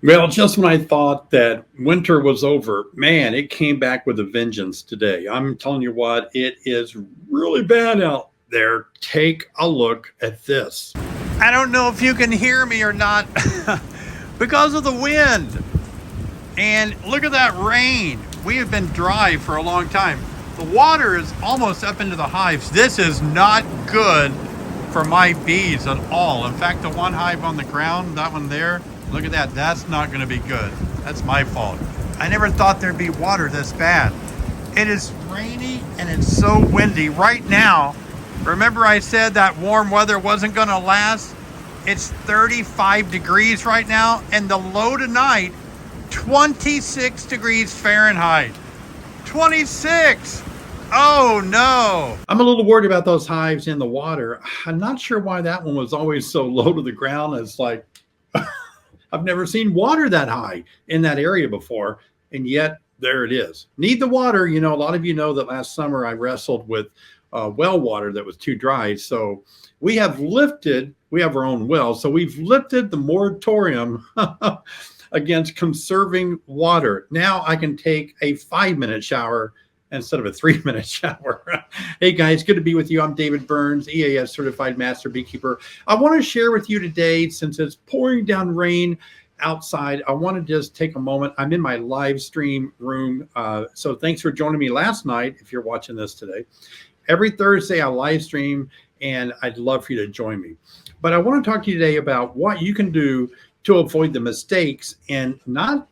Well, just when I thought that winter was over, man, it came back with a vengeance today. I'm telling you what, it is really bad out there. Take a look at this. I don't know if you can hear me or not because of the wind. And look at that rain. We have been dry for a long time. The water is almost up into the hives. This is not good for my bees at all. In fact, the one hive on the ground, that one there, look at that. That's not going to be good. That's my fault. I never thought there'd be water this bad. It is rainy and it's so windy right now. Remember I said that warm weather wasn't going to last? It's 35 degrees right now, and the low tonight, 26 degrees Fahrenheit. 26! Oh no! I'm a little worried about those hives in the water. I'm not sure why that one was always so low to the ground. It's like, I've never seen water that high in that area before, and yet there it is. Need the water. You know, a lot of you know that last summer I wrestled with well water that was too dry. So we have our own well, so we've lifted the moratorium against conserving water. Now I can take a 5-minute shower instead of a 3-minute shower. Hey guys, good to be with you. I'm David Burns, EAS Certified Master Beekeeper. I want to share with you today, since it's pouring down rain outside, I want to just take a moment. I'm in my live stream room. So thanks for joining me last night, if you're watching this today. Every Thursday I live stream, and I'd love for you to join me. But I want to talk to you today about what you can do to avoid the mistakes and not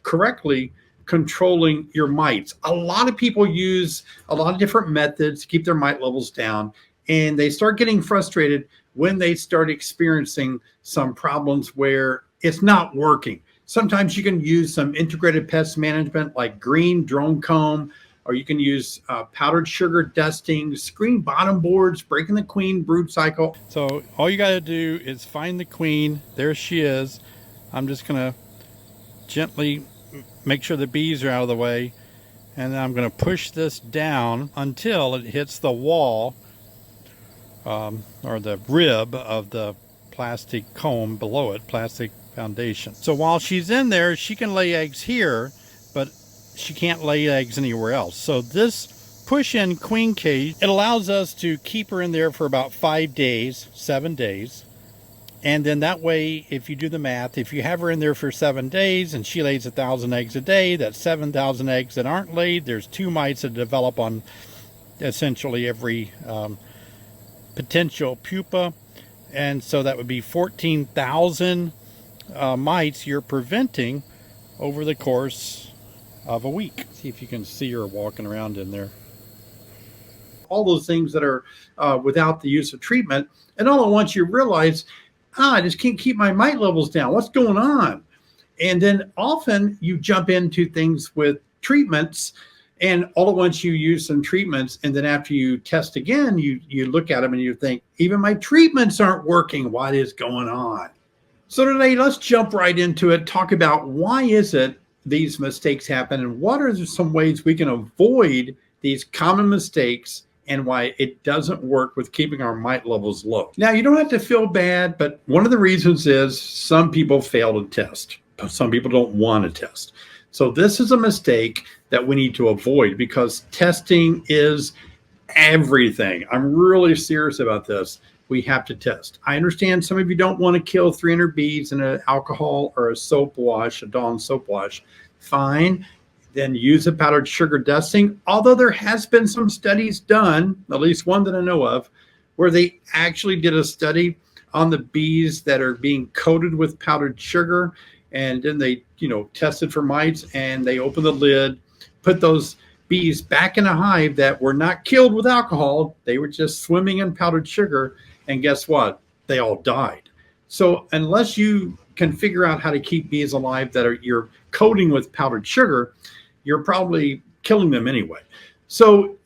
correctly controlling your mites. A lot of people use a lot of different methods to keep their mite levels down, and they start getting frustrated when they start experiencing some problems where it's not working. Sometimes you can use some integrated pest management like green drone comb, or you can use powdered sugar dusting, screen bottom boards, breaking the queen brood cycle. So all you got to do is find the queen. There she is. I'm just going to gently make sure the bees are out of the way, and then I'm going to push this down until it hits the wall or the rib of the plastic comb below it, plastic foundation. So while she's in there, she can lay eggs here, but she can't lay eggs anywhere else. So this push-in queen cage, it allows us to keep her in there for about 5 days, 7 days. And then that way, if you do the math, if you have her in there for 7 days and she lays 1,000 eggs a day, that's 7,000 eggs that aren't laid. There's 2 mites that develop on essentially every potential pupa. And so that would be 14,000 mites you're preventing over the course of a week. See if you can see her walking around in there. All those things that are without the use of treatment. And all at once you realize, I just can't keep my mite levels down. What's going on? And then often you jump into things with treatments, and all at once you use some treatments, and then after you test again, you look at them and you think, even my treatments aren't working. What is going on? So today, let's jump right into it. Talk about why is it these mistakes happen, and what are some ways we can avoid these common mistakes, and why it doesn't work with keeping our mite levels low. Now, you don't have to feel bad, but one of the reasons is some people fail to test. Some people don't want to test. So this is a mistake that we need to avoid, because testing is everything. I'm really serious about this. We have to test. I understand some of you don't want to kill 300 bees in an alcohol or a soap wash, a Dawn soap wash. Fine. Then use a powdered sugar dusting. Although there has been some studies done, at least one that I know of, where they actually did a study on the bees that are being coated with powdered sugar, and then they, tested for mites, and they opened the lid, put those bees back in a hive that were not killed with alcohol. They were just swimming in powdered sugar, and guess what? They all died. So unless you can figure out how to keep bees alive that you're coating with powdered sugar, you're probably killing them anyway. So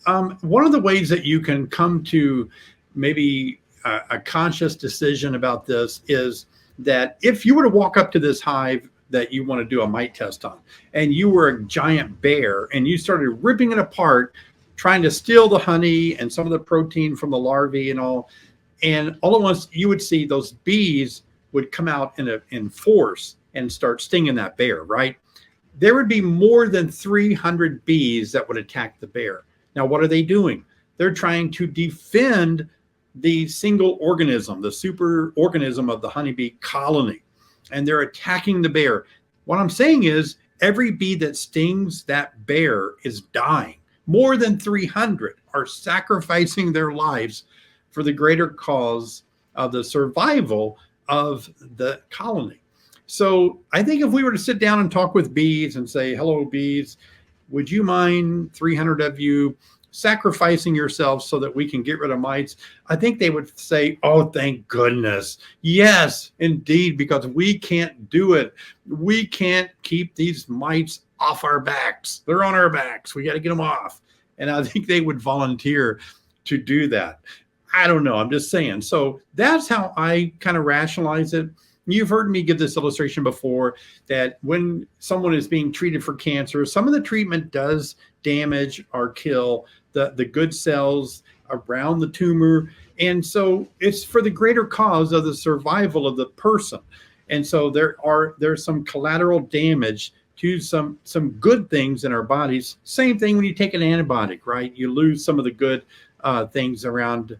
one of the ways that you can come to maybe a conscious decision about this is that if you were to walk up to this hive that you want to do a mite test on, and you were a giant bear and you started ripping it apart, trying to steal the honey and some of the protein from the larvae and all at once you would see those bees would come out in force, and start stinging that bear, right? There would be more than 300 bees that would attack the bear. Now, what are they doing? They're trying to defend the single organism, the super organism of the honeybee colony, and they're attacking the bear. What I'm saying is every bee that stings that bear is dying. More than 300 are sacrificing their lives for the greater cause of the survival of the colony. So I think if we were to sit down and talk with bees and say, hello, bees, would you mind 300 of you sacrificing yourselves so that we can get rid of mites? I think they would say, oh, thank goodness. Yes, indeed, because we can't do it. We can't keep these mites off our backs. They're on our backs. We got to get them off. And I think they would volunteer to do that. I don't know. I'm just saying. So that's how I kind of rationalize it. You've heard me give this illustration before that when someone is being treated for cancer, some of the treatment does damage or kill the good cells around the tumor. And so it's for the greater cause of the survival of the person. And so there's some collateral damage to some good things in our bodies. Same thing when you take an antibiotic, right? You lose some of the good things around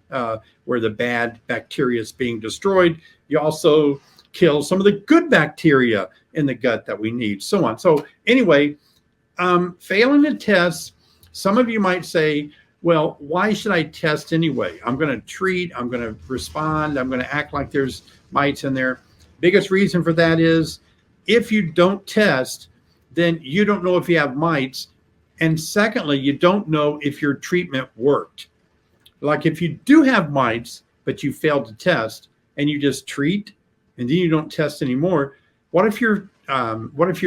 where the bad bacteria is being destroyed. You also kill some of the good bacteria in the gut that we need, so on. So anyway, failing to test, some of you might say, well, why should I test anyway? I'm going to treat, I'm going to respond, I'm going to act like there's mites in there. Biggest reason for that is if you don't test, then you don't know if you have mites. And secondly, you don't know if your treatment worked. Like if you do have mites, but you failed to test and you just treat and then you don't test anymore, what if your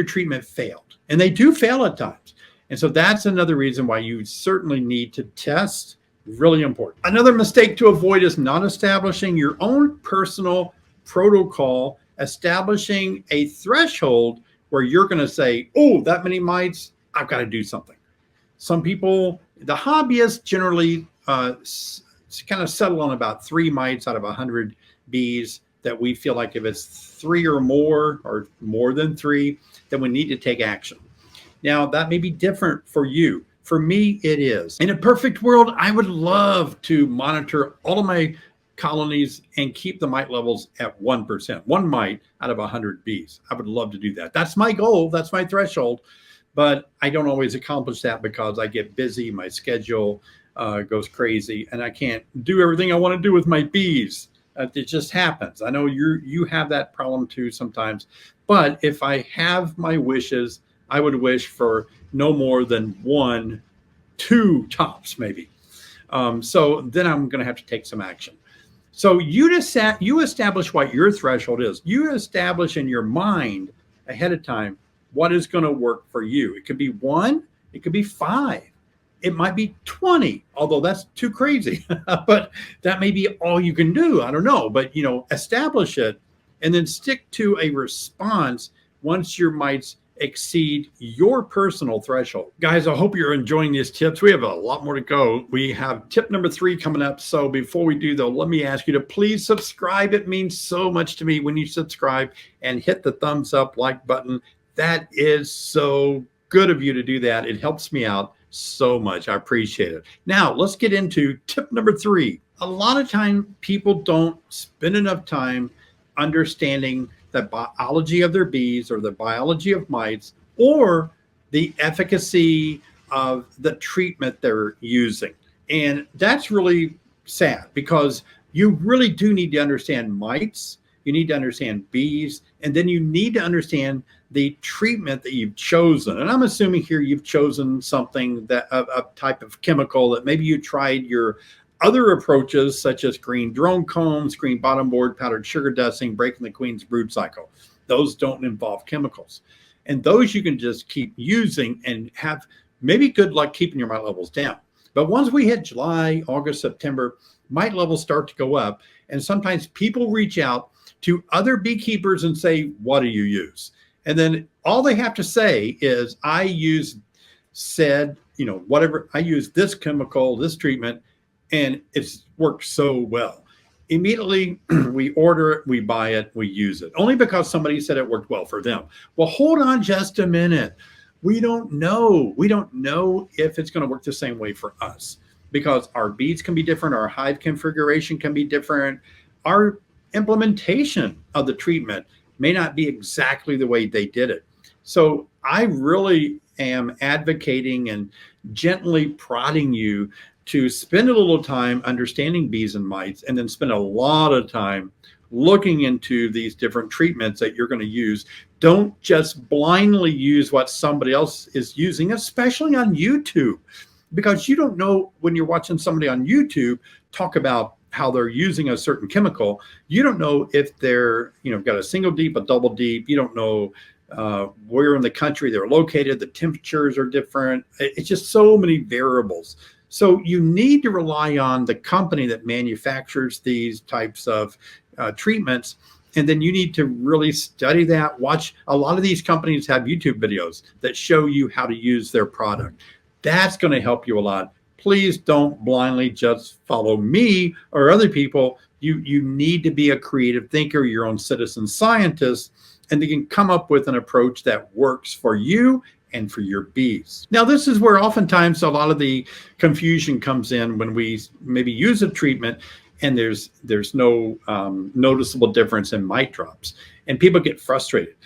treatment failed? And they do fail at times. And so that's another reason why you certainly need to test. Really important. Another mistake to avoid is not establishing your own personal protocol, establishing a threshold where you're going to say, oh, that many mites, I've got to do something. Some people, the hobbyists generally kind of settle on about 3 mites out of 100 bees that we feel like if it's 3 or more than 3, then we need to take action. Now, that may be different for you. For me, it is. In a perfect world, I would love to monitor all of my colonies and keep the mite levels at 1%, 1 mite out of 100 bees. I would love to do that. That's my goal. That's my threshold. But I don't always accomplish that because I get busy. My schedule goes crazy and I can't do everything I want to do with my bees. It just happens. I know you have that problem too sometimes. But if I have my wishes, I would wish for no more than 1, 2 tops, maybe. So then I'm going to have to take some action. So you establish what your threshold is. You establish in your mind ahead of time what is going to work for you. It could be 1, it could be 5, it might be 20, although that's too crazy. But that may be all you can do. I don't know. But establish it and then stick to a response once your mites exceed your personal threshold. Guys, I hope you're enjoying these tips. We have a lot more to go. We have tip number 3 coming up. So before we do though, let me ask you to please subscribe. It means so much to me when you subscribe and hit the thumbs up like button. That is so good of you to do that. It helps me out so much. I appreciate it. Now let's get into tip number 3. A lot of time people don't spend enough time understanding the biology of their bees or the biology of mites or the efficacy of the treatment they're using. And that's really sad because you really do need to understand mites. You need to understand bees, and then you need to understand the treatment that you've chosen. And I'm assuming here you've chosen something that a type of chemical that maybe you tried your other approaches such as green drone combs, green bottom board, powdered sugar dusting, breaking the queen's brood cycle. Those don't involve chemicals. And those you can just keep using and have maybe good luck keeping your mite levels down. But once we hit July, August, September, mite levels start to go up. And sometimes people reach out to other beekeepers and say, what do you use? And then all they have to say is, I use whatever, I use this chemical, this treatment, and it's worked so well. Immediately we order it, we buy it, we use it, only because somebody said it worked well for them. Well, hold on just a minute. We don't know. We don't know if it's going to work the same way for us, because our bees can be different, our hive configuration can be different, our implementation of the treatment may not be exactly the way they did it. So I really am advocating and gently prodding you to spend a little time understanding bees and mites, and then spend a lot of time looking into these different treatments that you're going to use. Don't just blindly use what somebody else is using, especially on YouTube, because you don't know, when you're watching somebody on YouTube talk about how they're using a certain chemical, you don't know if they're, got a single deep, a double deep. You don't know where in the country they're located. The temperatures are different. It's just so many variables. So you need to rely on the company that manufactures these types of treatments. And then you need to really study that. Watch, a lot of these companies have YouTube videos that show you how to use their product. That's going to help you a lot. Please don't blindly just follow me or other people. You need to be a creative thinker, your own citizen scientist, and you can come up with an approach that works for you and for your bees. Now, this is where oftentimes a lot of the confusion comes in when we maybe use a treatment and there's no noticeable difference in mite drops, and people get frustrated.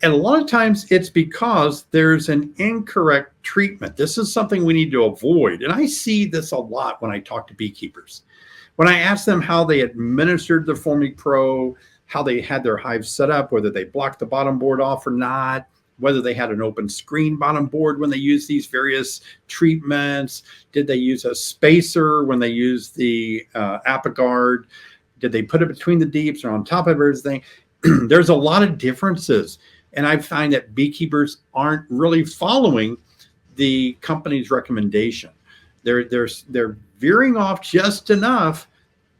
And a lot of times it's because there's an incorrect treatment. This is something we need to avoid. And I see this a lot when I talk to beekeepers. When I ask them how they administered the Formic Pro, how they had their hive set up, whether they blocked the bottom board off or not, whether they had an open screen bottom board when they used these various treatments, did they use a spacer when they used the Apigard, did they put it between the deeps or on top of everything? There's a lot of differences. And I find that beekeepers aren't really following the company's recommendation. They're veering off just enough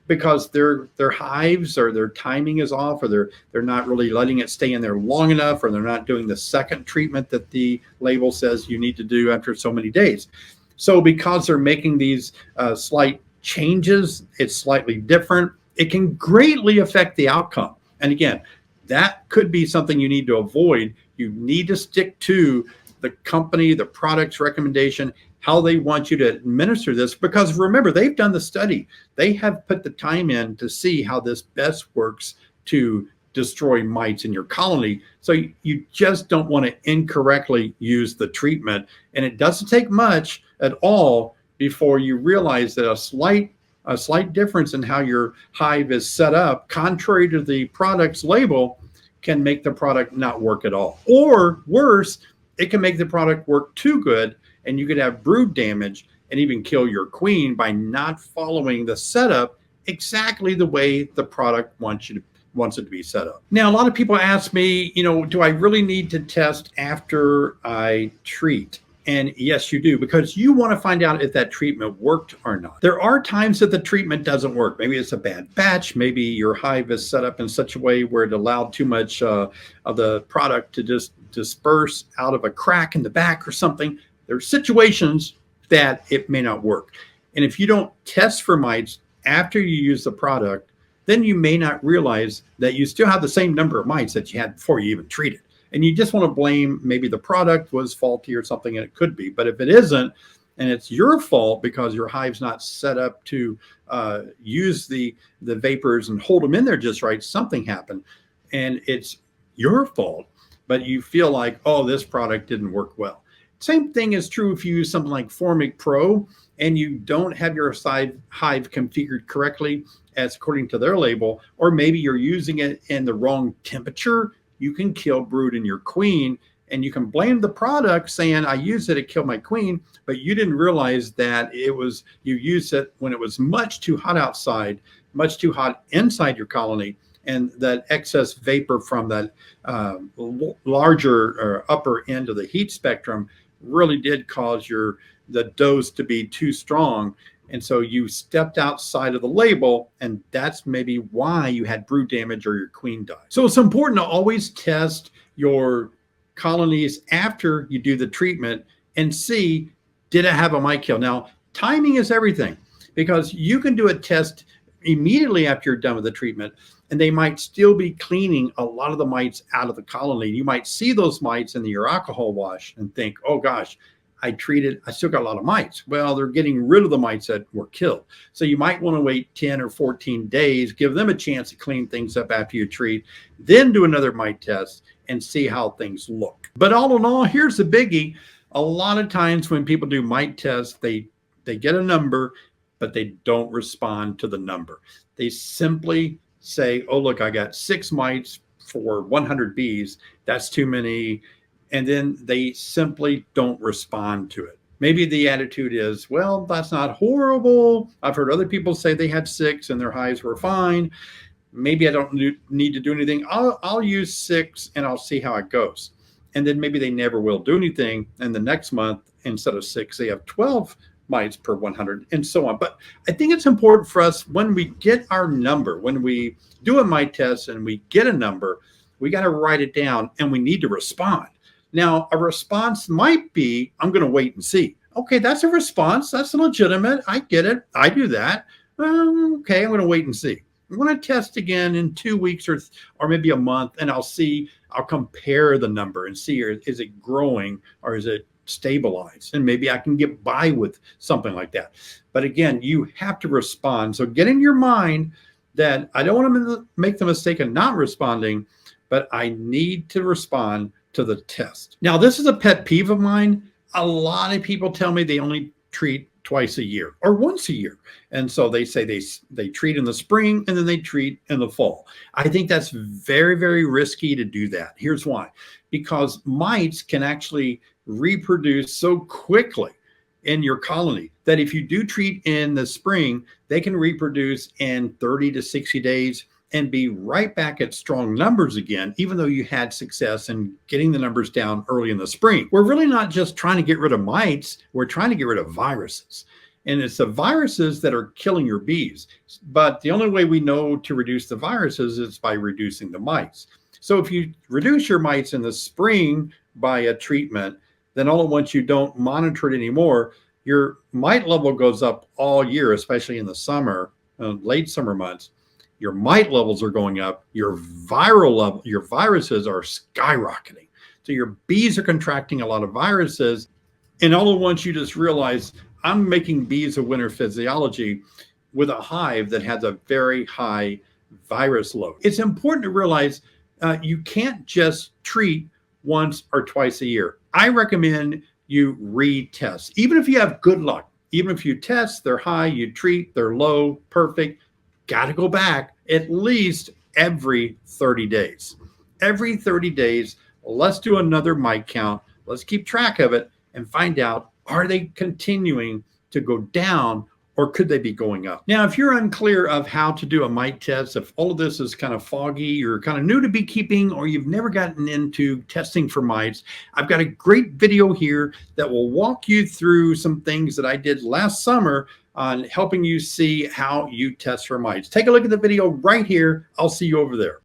because their hives or their timing is off, or they're not really letting it stay in there long enough, or they're not doing the second treatment that the label says you need to do after so many days. So because they're making these slight changes, it's slightly different, it can greatly affect the outcome. And again, that could be something you need to avoid. You need to stick to the company, the product's recommendation, how they want you to administer this, because remember, they've done the study. They have put the time in to see how this best works to destroy mites in your colony. So you just don't want to incorrectly use the treatment. And it doesn't take much at all before you realize that a slight difference in how your hive is set up, contrary to the product's label, can make the product not work at all. Or worse, it can make the product work too good, and you could have brood damage and even kill your queen by not following the setup exactly the way the product wants it to be set up. Now, a lot of people ask me, do I really need to test after I treat? And yes, you do, because you want to find out if that treatment worked or not. There are times that the treatment doesn't work. Maybe it's a bad batch. Maybe your hive is set up in such a way where it allowed too much of the product to just disperse out of a crack in the back or something. There are situations that it may not work. And if you don't test for mites after you use the product, then you may not realize that you still have the same number of mites that you had before you even treated. And you just want to blame maybe the product was faulty or something, and it could be. But if it isn't, and it's your fault because your hive's not set up to use the vapors and hold them in there just right, something happened, and it's your fault, but you feel like, oh, this product didn't work well. Same thing is true if you use something like Formic Pro and you don't have your hive configured correctly as according to their label, or maybe you're using it in the wrong temperature. You can kill brood in your queen, and you can blame the product saying, I used it to kill my queen, but you didn't realize that you used it when it was much too hot outside, much too hot inside your colony, and that excess vapor from that larger or upper end of the heat spectrum really did cause the dose to be too strong. And so you stepped outside of the label, and that's maybe why you had brood damage or your queen died. So it's important to always test your colonies after you do the treatment and see, did it have a mite kill? Now, timing is everything, because you can do a test immediately after you're done with the treatment, and they might still be cleaning a lot of the mites out of the colony. You might see those mites in your alcohol wash and think, oh gosh, I still got a lot of mites. Well, they're getting rid of the mites that were killed. So you might want to wait 10 or 14 days, give them a chance to clean things up after you treat, then do another mite test and see how things look. But all in all, here's the biggie. A lot of times when people do mite tests, they get a number, but they don't respond to the number. They simply say, oh, look, I got 6 mites for 100 bees. That's too many. And then they simply don't respond to it. Maybe the attitude is, well, that's not horrible. I've heard other people say they had 6 and their hives were fine. Maybe I don't need to do anything. I'll use 6 and I'll see how it goes. And then maybe they never will do anything. And the next month, instead of 6, they have 12 mites per 100 and so on. But I think it's important for us when we get our number, when we do a mite test and we get a number, we got to write it down and we need to respond. Now, a response might be, I'm going to wait and see. Okay, that's a response. That's legitimate. I get it. I do that. Okay, I'm going to wait and see. I'm going to test again in 2 weeks or maybe a month, and I'll compare the number and see, is it growing or is it stabilized? And maybe I can get by with something like that. But again, you have to respond. So get in your mind that I don't want to make the mistake of not responding, but I need to respond to the test. Now, this is a pet peeve of mine. A lot of people tell me they only treat twice a year or once a year. And so they say they treat in the spring and then they treat in the fall. I think that's very, very risky to do that. Here's why. Because mites can actually reproduce so quickly in your colony that if you do treat in the spring, they can reproduce in 30 to 60 days and be right back at strong numbers again, even though you had success in getting the numbers down early in the spring. We're really not just trying to get rid of mites, we're trying to get rid of viruses. And it's the viruses that are killing your bees. But the only way we know to reduce the viruses is by reducing the mites. So if you reduce your mites in the spring by a treatment, then all at once you don't monitor it anymore, your mite level goes up all year, especially in the summer, late summer months. Your mite levels are going up, your viruses are skyrocketing. So your bees are contracting a lot of viruses. And all at once you just realize I'm making bees of winter physiology with a hive that has a very high virus load. It's important to realize you can't just treat once or twice a year. I recommend you retest. Even if you have good luck, even if you test, they're high, you treat, they're low, perfect, got to go back at least every 30 days. Every 30 days, let's do another mite count. Let's keep track of it and find out, are they continuing to go down or could they be going up? Now, if you're unclear of how to do a mite test, if all of this is kind of foggy, you're kind of new to beekeeping, or you've never gotten into testing for mites, I've got a great video here that will walk you through some things that I did last summer on helping you see how you test for mites. Take a look at the video right here. I'll see you over there.